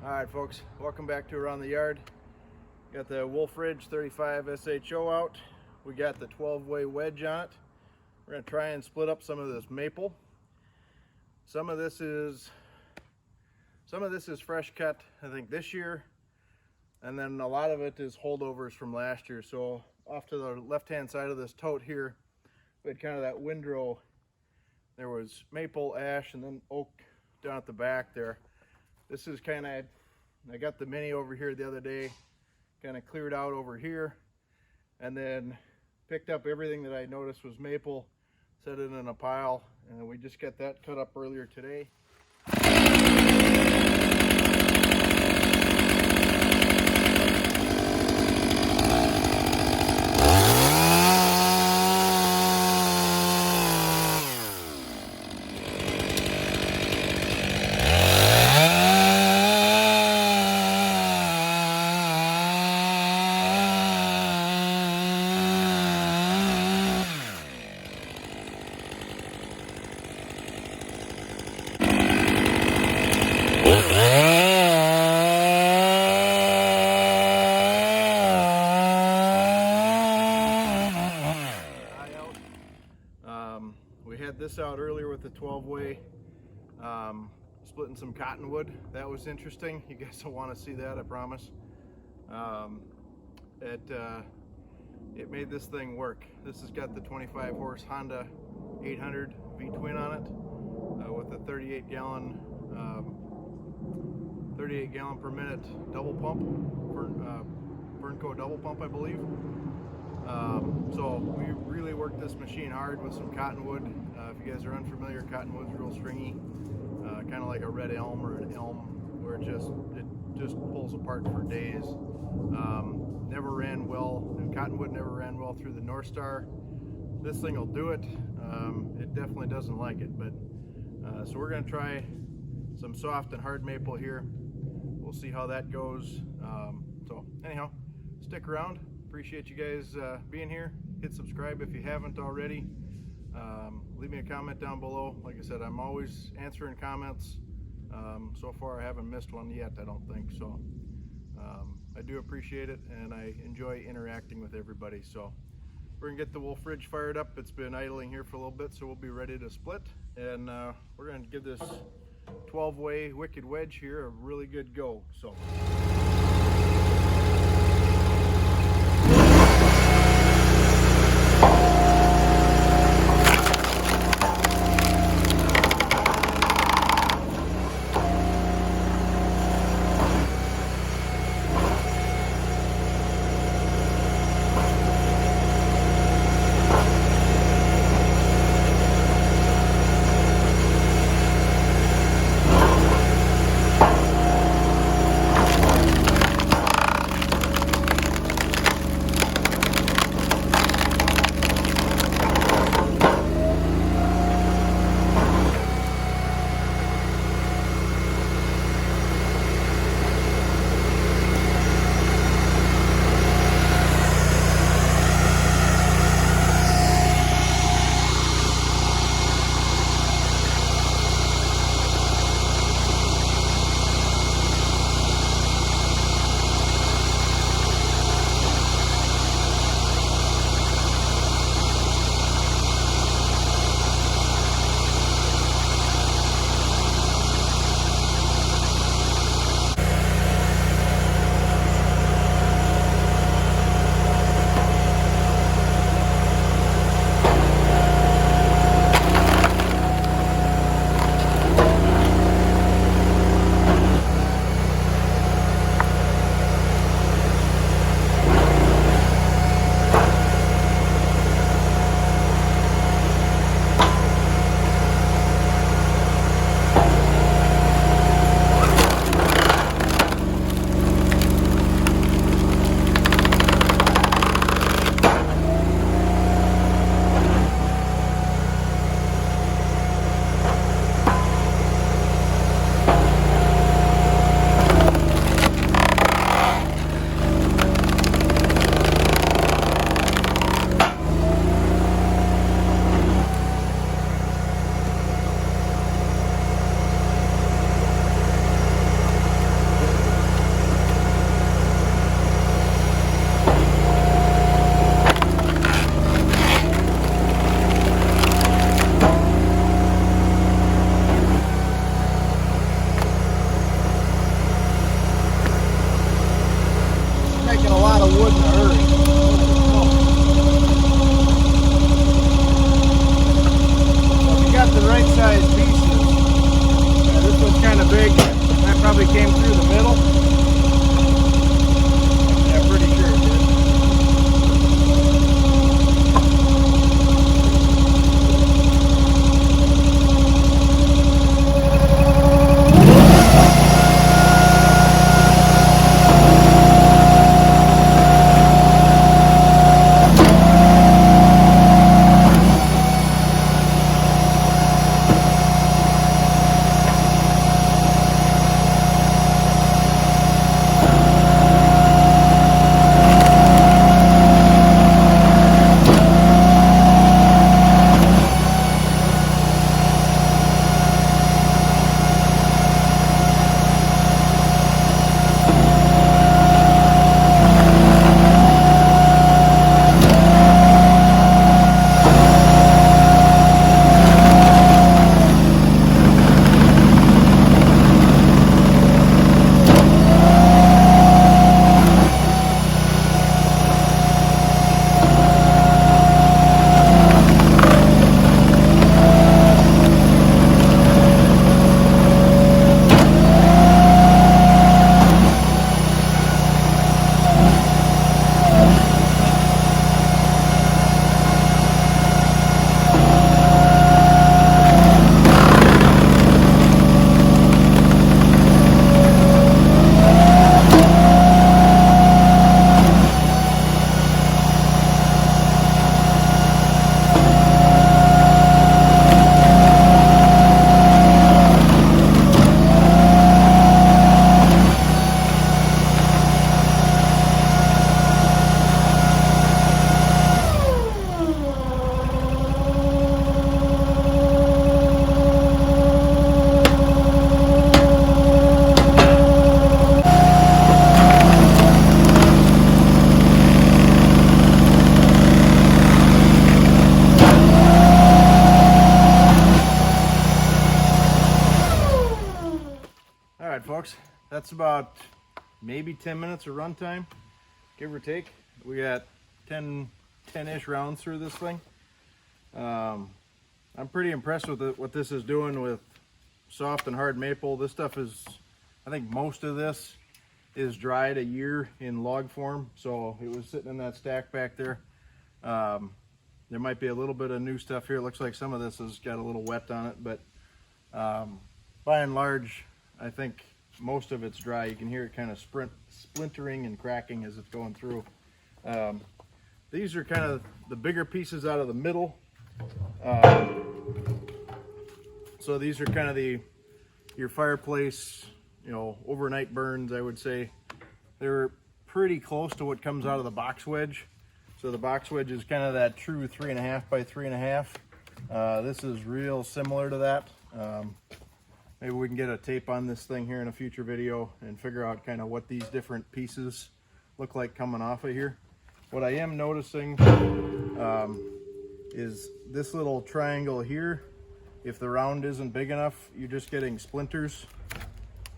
Alright folks, welcome back to Around the Yard. Got the Wolfe Ridge 35 SHO out. We got the 12-way wedge on it. We're going to try and split up some of this maple. Some of this is fresh cut, I think this year, and then a lot of it is holdovers from last year. So off to the left-hand side of this tote here, we had kind of that windrow. There was maple, ash, and then oak down at the back there. This is kind of, I got the mini over here the other day, kind of cleared out over here, and then picked up everything that I noticed was maple, set it in a pile, and we just got that cut up earlier today. We had this out earlier with the 12-way, splitting some cottonwood. That was interesting. You guys will want to see that, I promise. It made this thing work. This has got the 25 horse Honda 800 V-twin on it, with a 38 gallon per minute double pump, Burnco double pump, I believe. So we really worked this machine hard with some cottonwood. If you guys are unfamiliar, cottonwood's real stringy, kind of like a red elm or an elm, where it just pulls apart for days. Never ran well, and cottonwood never ran well through the North Star. This thing will do it. It definitely doesn't like it, but so we're going to try some soft and hard maple here. We'll see how that goes. So anyhow, stick around. Appreciate you guys being here. Hit subscribe if you haven't already. Leave me a comment down below. Like I said, I'm always answering comments. So far I haven't missed one yet, I don't think. So I do appreciate it, and I enjoy interacting with everybody. So we're gonna get the Wolfe Ridge fired up. It's been idling here for a little bit, so we'll be ready to split. And we're gonna give this 12-way wicked wedge here a really good go. So. making a lot of wood in a hurry. So if you got the right size pieces, this one's kind of big. That probably came through the middle. Yeah, pretty sure it did. Alright folks, that's about maybe 10 minutes of runtime, give or take. We got 10-ish rounds through this thing. I'm pretty impressed with what this is doing with soft and hard maple. This stuff is, I think most of this is dried a year in log form, so it was sitting in that stack back there. There might be a little bit of new stuff here. It looks like some of this has got a little wet on it, but by and large, I think most of it's dry. You can hear it kind of splintering and cracking as it's going through. These are kind of the bigger pieces out of the middle. So these are kind of your fireplace, you know, overnight burns, I would say. They're pretty close to what comes out of the box wedge. So the box wedge is kind of that true 3.5 by 3.5. This is real similar to that. Maybe we can get a tape on this thing here in a future video and figure out kind of what these different pieces look like coming off of here. What I am noticing is this little triangle here. If the round isn't big enough, you're just getting splinters.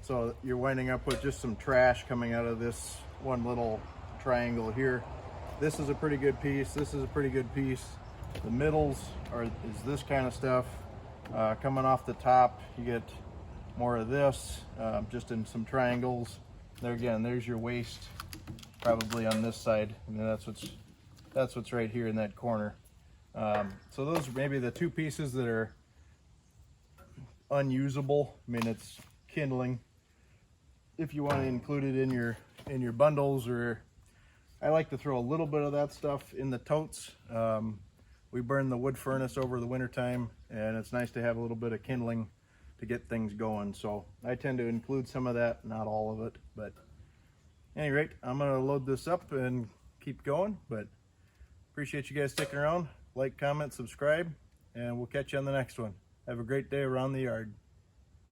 So you're winding up with just some trash coming out of this one little triangle here. This is a pretty good piece. This is a pretty good piece. The middles is this kind of stuff. Coming off the top, you get more of this, just in some triangles. There again, there's your waste, probably on this side, and that's what's right here in that corner. So those are maybe the two pieces that are unusable. I mean, it's kindling. If you want to include it in your bundles, or I like to throw a little bit of that stuff in the totes. We burn the wood furnace over the winter time, and it's nice to have a little bit of kindling to get things going. So I tend to include some of that, not all of it. But at any rate, I'm going to load this up and keep going. But appreciate you guys sticking around. Like, comment, subscribe, and we'll catch you on the next one. Have a great day around the yard.